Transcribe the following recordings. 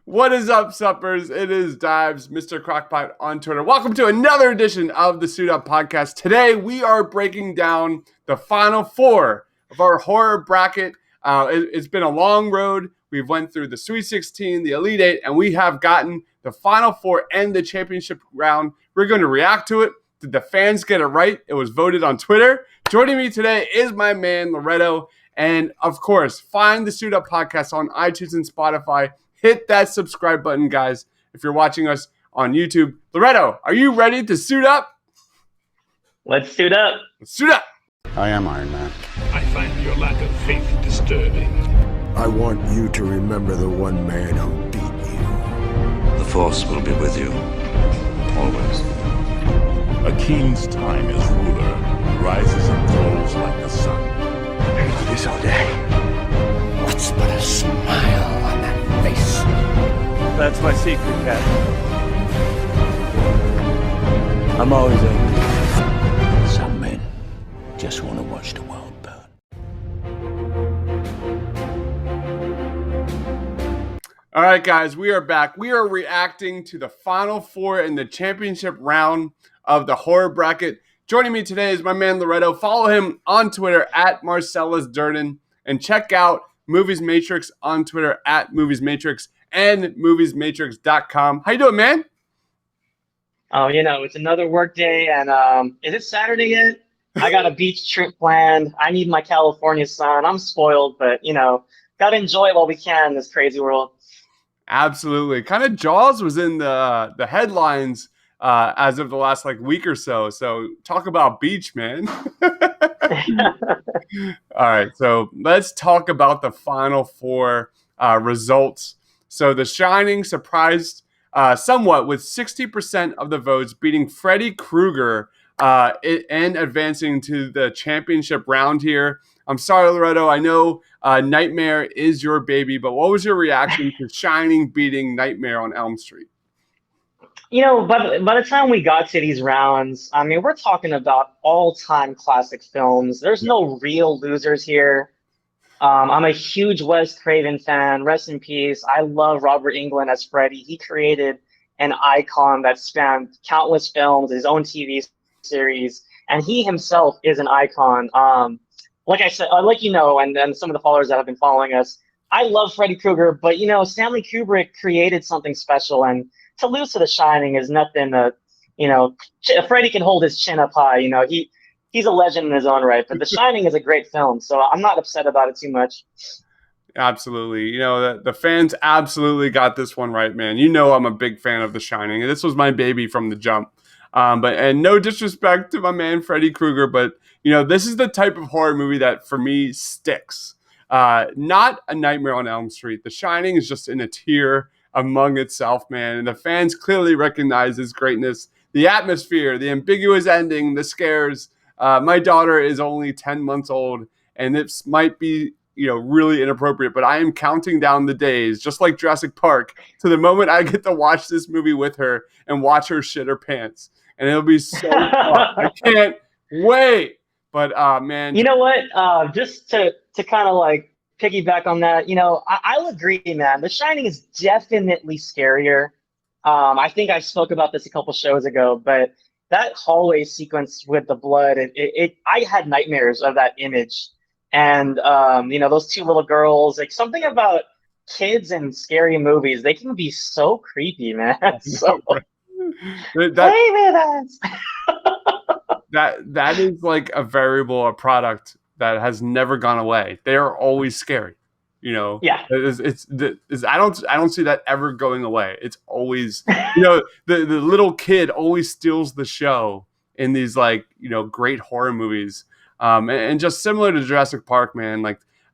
What is up, suppers? It is Dives, Mr. Crockpot on Twitter. Welcome to another edition of the Suit Up Podcast. Today, we are breaking down the final four of our horror bracket. It's been a long road. We've went through the Sweet 16, the Elite Eight, and we have gotten the final four and the championship round. We're going to react to it. Did the fans get it right? It was voted on Twitter. Joining me today is my man, Loretto. And, of course, find the Suit Up Podcast on iTunes and Spotify. Hit that subscribe button, guys, if you're watching us on YouTube. Loretto, are you ready to suit up? Let's suit up. Let's suit up. I am Iron Man. I find your lack of faith disturbing. I want you to remember the one man who beat you. The Force will be with you, always. A king's time as ruler rises and falls like the sun. I do this all day. What's but a smile on that face? That's my secret, Cat. I'm always angry. Some men just want to watch the world burn. All right, guys, we are back. We are reacting to the final four in the championship round of the horror bracket. Joining me today is my man Loretto. Follow him on Twitter at Marcellus Durden and check out Movies Matrix on Twitter at Movies Matrix and moviesmatrix.com. How you doing, man? Oh, it's another work day, and is it Saturday yet? I got a beach trip planned. I need my California sun. I'm spoiled, but gotta enjoy it while we can in this crazy world. Absolutely. Kind of Jaws was in the headlines as of the last week or so. So talk about beach, man. All right, so let's talk about the final four results. So The Shining surprised somewhat with 60% of the votes, beating Freddy Krueger and advancing to the championship round here. I'm sorry, Loretto. I know Nightmare is your baby, but what was your reaction to Shining beating Nightmare on Elm Street? By the time we got to these rounds, I mean, we're talking about all-time classic films. There's no real losers here. I'm a huge Wes Craven fan. Rest in peace. I love Robert Englund as Freddy. He created an icon that spanned countless films, his own TV series, and he himself is an icon. Like I said, and some of the followers that have been following us, I love Freddy Krueger, but Stanley Kubrick created something special, and to lose to The Shining is nothing. Freddy can hold his chin up high. He's a legend in his own right. But The Shining is a great film, so I'm not upset about it too much. Absolutely. The fans absolutely got this one right, man. I'm a big fan of The Shining. This was my baby from the jump. And no disrespect to my man Freddy Krueger, but this is the type of horror movie that for me sticks. Not A Nightmare on Elm Street. The Shining is just in a tier among itself, man. And the fans clearly recognize his greatness, the atmosphere, the ambiguous ending, the scares. My daughter is only 10 months old, and this might be, really inappropriate, but I am counting down the days, just like Jurassic Park, to the moment I get to watch this movie with her and watch her shit her pants. And it'll be so fun. I can't wait. But, man. You know what? Just to kind of piggyback on that, I'll agree, man. The Shining is definitely scarier. I think I spoke about this a couple shows ago, but that hallway sequence with the blood, I had nightmares of that image. And, those two little girls, something about kids and scary movies, they can be so creepy, man. So, play with us. That is a variable, a product that has never gone away. They are always scary. Yeah. I don't see that ever going away. It's always, the little kid always steals the show in these great horror movies. And just similar to Jurassic Park, man,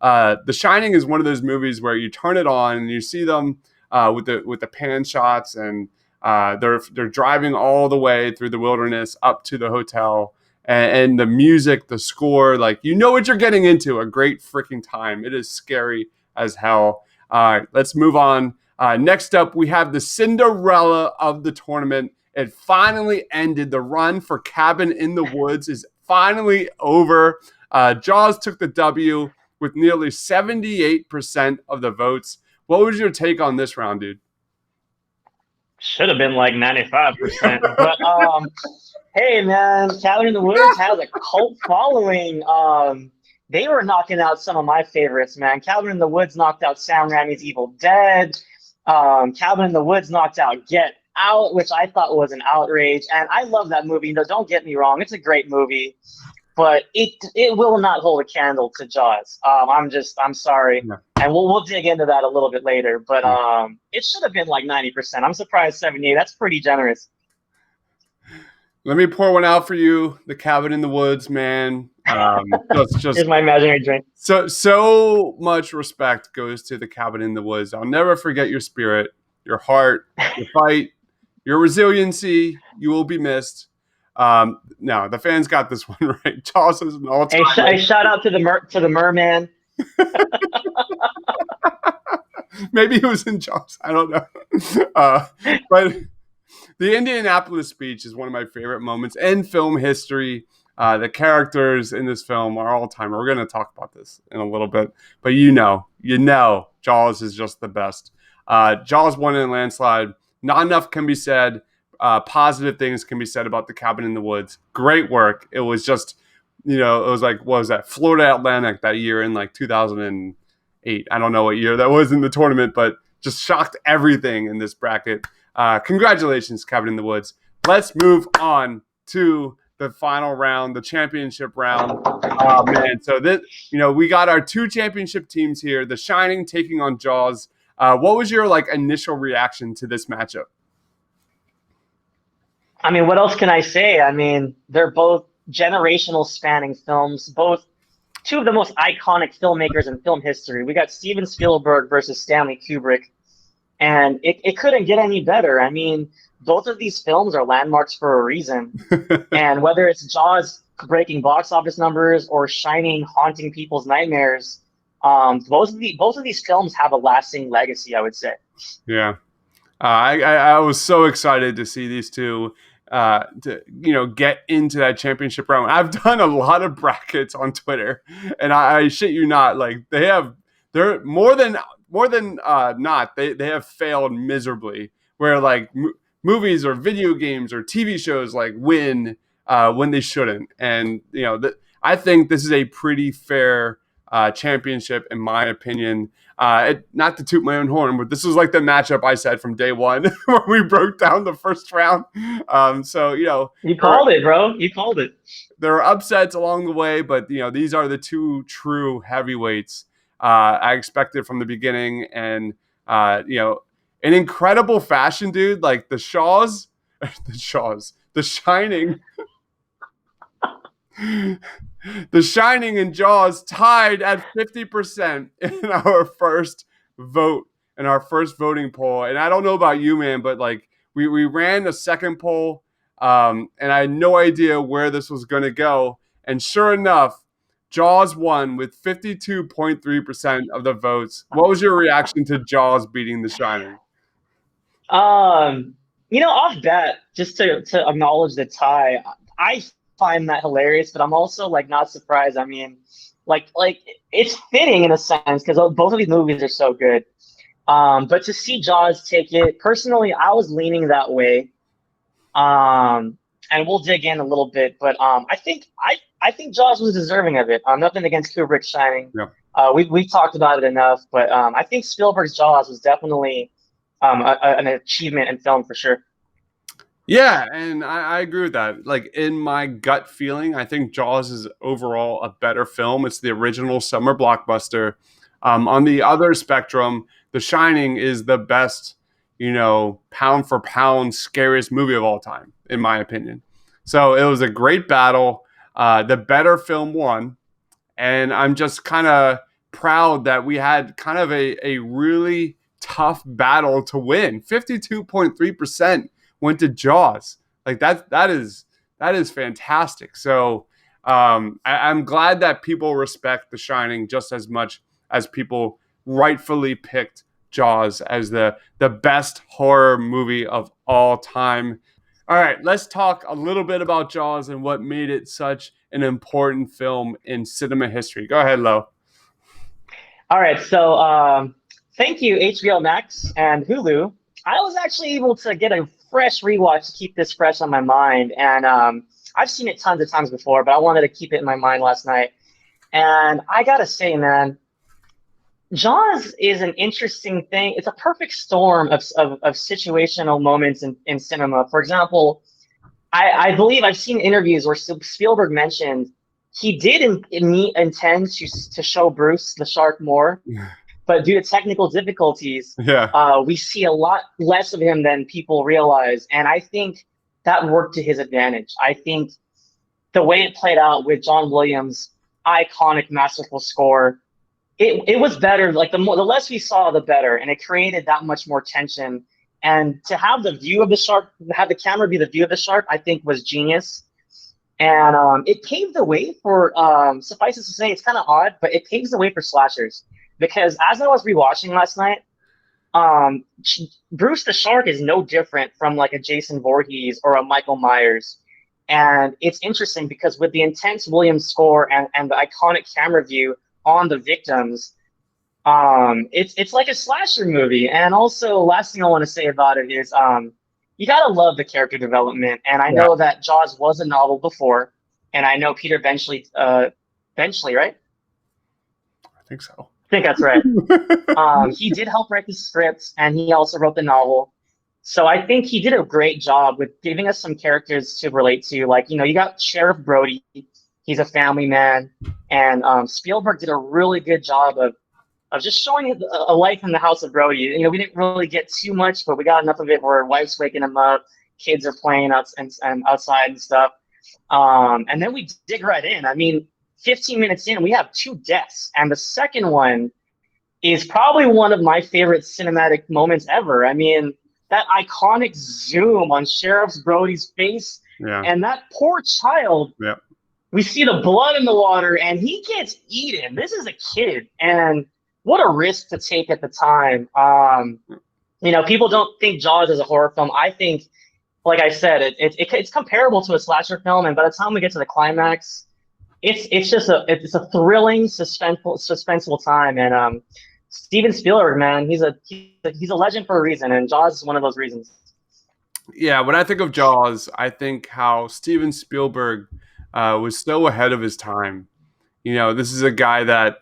The Shining is one of those movies where you turn it on and you see them with the pan shots, and they're driving all the way through the wilderness up to the hotel. And the music, the score, what you're getting into, a great freaking time. It is scary as hell. All right, let's move on. Next up, we have the Cinderella of the tournament. It finally ended. The run for Cabin in the Woods is finally over. Jaws took the W with nearly 78% of the votes. What was your take on this round, dude? Should have been like 95%. But hey man, Cabin in the Woods has a cult following. They were knocking out some of my favorites, man. Cabin in the Woods knocked out Sam Raimi's Evil Dead. Cabin in the Woods knocked out Get Out, which I thought was an outrage. And I love that movie. You know, don't get me wrong, it's a great movie, but it will not hold a candle to Jaws. I'm sorry. Yeah. And we'll dig into that a little bit later. But it should have been like 90%. I'm surprised 78. That's pretty generous. Let me pour one out for you. The Cabin in the Woods, man. Just Here's my imaginary drink. so much respect goes to the Cabin in the Woods. I'll never forget your spirit, your heart, your fight, your resiliency. You will be missed. No, the fans got this one right. Jaws is an all-time. Hey, shout out to the merman. Maybe he was in Jaws. I don't know. But the Indianapolis speech is one of my favorite moments in film history. The characters in this film are all time. We're going to talk about this in a little bit, but you know, Jaws is just the best. Jaws won in a landslide. Not enough can be said. Positive things can be said about the Cabin in the Woods. Great work. It was just, it was like, what was that? Florida Atlantic that year in like 2008. I don't know what year that was in the tournament, but just shocked everything in this bracket. Congratulations, Cabin in the Woods. Let's move on to the final round, the championship round. Oh man! So this, we got our two championship teams here. The Shining taking on Jaws. What was your initial reaction to this matchup? I mean, what else can I say? I mean, they're both generational spanning films, both two of the most iconic filmmakers in film history. We got Steven Spielberg versus Stanley Kubrick, and it couldn't get any better. I mean, both of these films are landmarks for a reason. And whether it's Jaws breaking box office numbers or Shining haunting people's nightmares, both of these films have a lasting legacy, I would say. Yeah. I was so excited to see these two to get into that championship round. I've done a lot of brackets on Twitter, and I shit you not, they're more than not, they have failed miserably, where movies or video games or TV shows win when they shouldn't. And I think this is a pretty fair championship in my opinion. Not to toot my own horn, but this was the matchup I said from day one when we broke down the first round. So you called it, bro. You called it. There are upsets along the way, but these are the two true heavyweights I expected from the beginning, and in incredible fashion, dude. The Shining. The Shining and Jaws tied at 50% in our first vote, in our first voting poll. And I don't know about you, man, but we ran a second poll, and I had no idea where this was going to go. And sure enough, Jaws won with 52.3% of the votes. What was your reaction to Jaws beating The Shining? Off bat, just to acknowledge the tie, I find that hilarious, but I'm also not surprised. I mean, it's fitting in a sense because both of these movies are so good. But to see Jaws take it, personally, I was leaning that way. And we'll dig in a little bit, but I think Jaws was deserving of it. Nothing against Kubrick's Shining. Yeah. We talked about it enough, but I think Spielberg's Jaws was definitely an achievement in film for sure. Yeah, and I agree with that. In my gut feeling, I think Jaws is overall a better film. It's the original summer blockbuster. On the other spectrum, The Shining is the best, pound for pound, scariest movie of all time, in my opinion. So it was a great battle. The better film won. And I'm just kind of proud that we had kind of a really tough battle to win. 52.3% went to Jaws. That is fantastic. So I'm glad that people respect The Shining just as much as people rightfully picked Jaws as the best horror movie of all time. All right, let's talk a little bit about Jaws and what made it such an important film in cinema history. Go ahead, Lo. All right, so Thank you, HBO Max and Hulu. I was actually able to get a fresh rewatch to keep this fresh on my mind. And I've seen it tons of times before, but I wanted to keep it in my mind last night. And I gotta say, man, Jaws is an interesting thing. It's a perfect storm of situational moments in cinema. For example, I believe I've seen interviews where Spielberg mentioned he did intend to show Bruce the shark more, but due to technical difficulties, Yeah. we see a lot less of him than people realize. And I think that worked to his advantage. I think the way it played out with John Williams' iconic, masterful score, it was better. Like the less we saw, the better, and it created that much more tension. And to have the view of the shark, have the camera be the view of the shark, I think was genius. And it paved the way for, suffice it to say, it's kind of odd, but it paves the way for slashers. Because as I was rewatching last night, Bruce the Shark is no different from like a Jason Voorhees or a Michael Myers. And it's interesting because with the intense Williams score and the iconic camera view on the victims, it's like a slasher movie. And also, last thing I want to say about it is you gotta love the character development. And I know that Jaws was a novel before, and I know Peter Benchley, right? I think so. I think that's right. He did help write the script, and he also wrote the novel. So I think he did a great job with giving us some characters to relate to. Like, you got Sheriff Brody. He's a family man. And Spielberg did a really good job of just showing a life in the house of Brody. We didn't really get too much, but we got enough of it where wife's waking him up, kids are playing outside and stuff. And then we dig right in. I mean, 15 minutes in, we have 2 deaths. And the second one is probably one of my favorite cinematic moments ever. I mean, that iconic zoom on Sheriff Brody's face and that poor child. Yeah. We see the blood in the water, and he gets eaten. This is a kid, and what a risk to take at the time. People don't think Jaws is a horror film. I think, like I said, it's comparable to a slasher film, and by the time we get to the climax, it's a thrilling, suspenseful time. And Steven Spielberg, man, he's a legend for a reason, and Jaws is one of those reasons. Yeah, when I think of Jaws, I think how Steven Spielberg was so ahead of his time. This is a guy that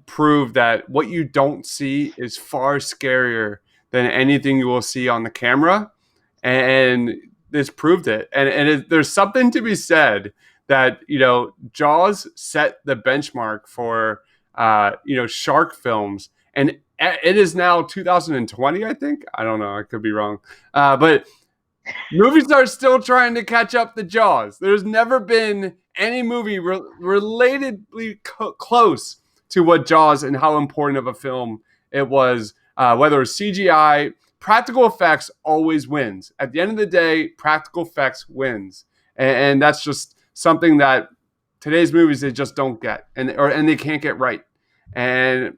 proved that what you don't see is far scarier than anything you will see on the camera, and this proved it. And there's something to be said that Jaws set the benchmark for shark films, and it is now 2020. I think, I don't know, I could be wrong, but movies are still trying to catch up to Jaws. There's never been any movie relatedly close to what Jaws and how important of a film it was. Whether it's CGI, practical effects always wins. At the end of the day, practical effects wins, and that's just something that today's movies they just don't get, and they can't get right. And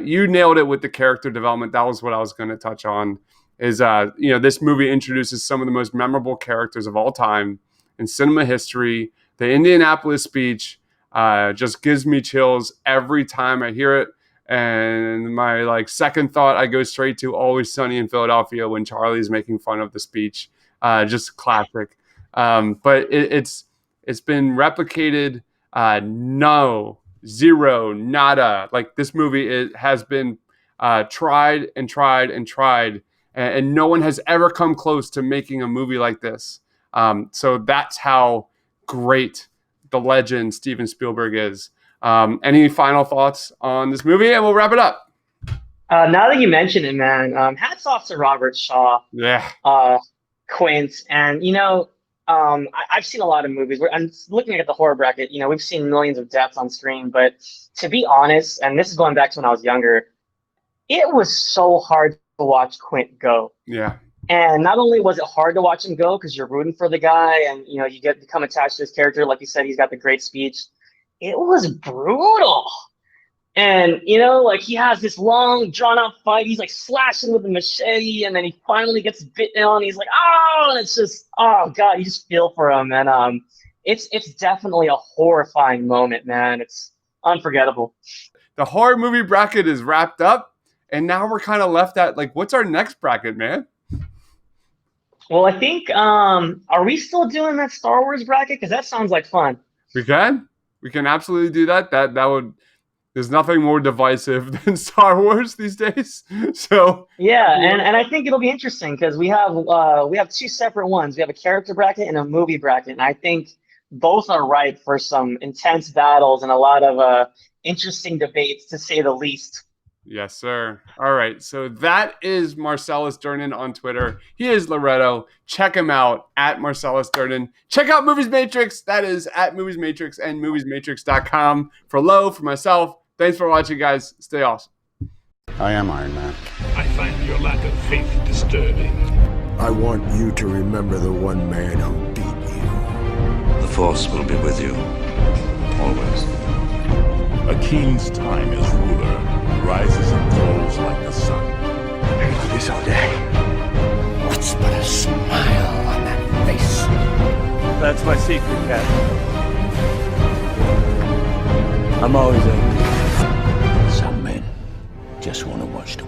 you nailed it with the character development. That was what I was going to touch on. Is this movie introduces some of the most memorable characters of all time in cinema history. The Indianapolis speech just gives me chills every time I hear it. And my second thought, I go straight to Always Sunny in Philadelphia when Charlie's making fun of the speech. Just classic. But it's been replicated. No, zero, nada. Like this movie, it has been tried and tried and tried. And no one has ever come close to making a movie like this. So that's how great the legend Steven Spielberg is. Any final thoughts on this movie? And we'll wrap it up. Now that you mention it, man, hats off to Robert Shaw, Quint. And, I've seen a lot of movies. I'm looking at the horror bracket. We've seen millions of deaths on screen. But to be honest, and this is going back to when I was younger, it was so hard to watch Quint go. Yeah. And not only was it hard to watch him go because you're rooting for the guy and you become attached to his character, like you said, he's got the great speech. It was brutal. And he has this long drawn out fight. He's slashing with a machete, and then he finally gets bitten on. He's like, oh, and it's just, oh god, you just feel for him. And it's definitely a horrifying moment, man. It's unforgettable. The horror movie bracket is wrapped up. And now we're kind of left at like, what's our next bracket, man? Well, I think are we still doing that Star Wars bracket? Because that sounds like fun. We can absolutely do that. That would. There's nothing more divisive than Star Wars these days. So yeah, and I think it'll be interesting because we have two separate ones. We have a character bracket and a movie bracket, and I think both are ripe for some intense battles and a lot of interesting debates, to say the least. yes, sir. All right. So that is Marcellus Durnan on Twitter. He is Loretto. Check him out at Marcellus Durnan. Check out Movies Matrix. That is at Movies Matrix and moviesmatrix.com. For Lo, for myself, thanks for watching, guys. Stay awesome. I am Iron Man. I find your lack of faith disturbing. I want you to remember the one man who beat you. The Force will be with you. Always. A king's time as ruler rises and falls like the sun. I do this all day. What's but a smile on that face? That's my secret, Captain. I'm always angry. Some men just want to watch the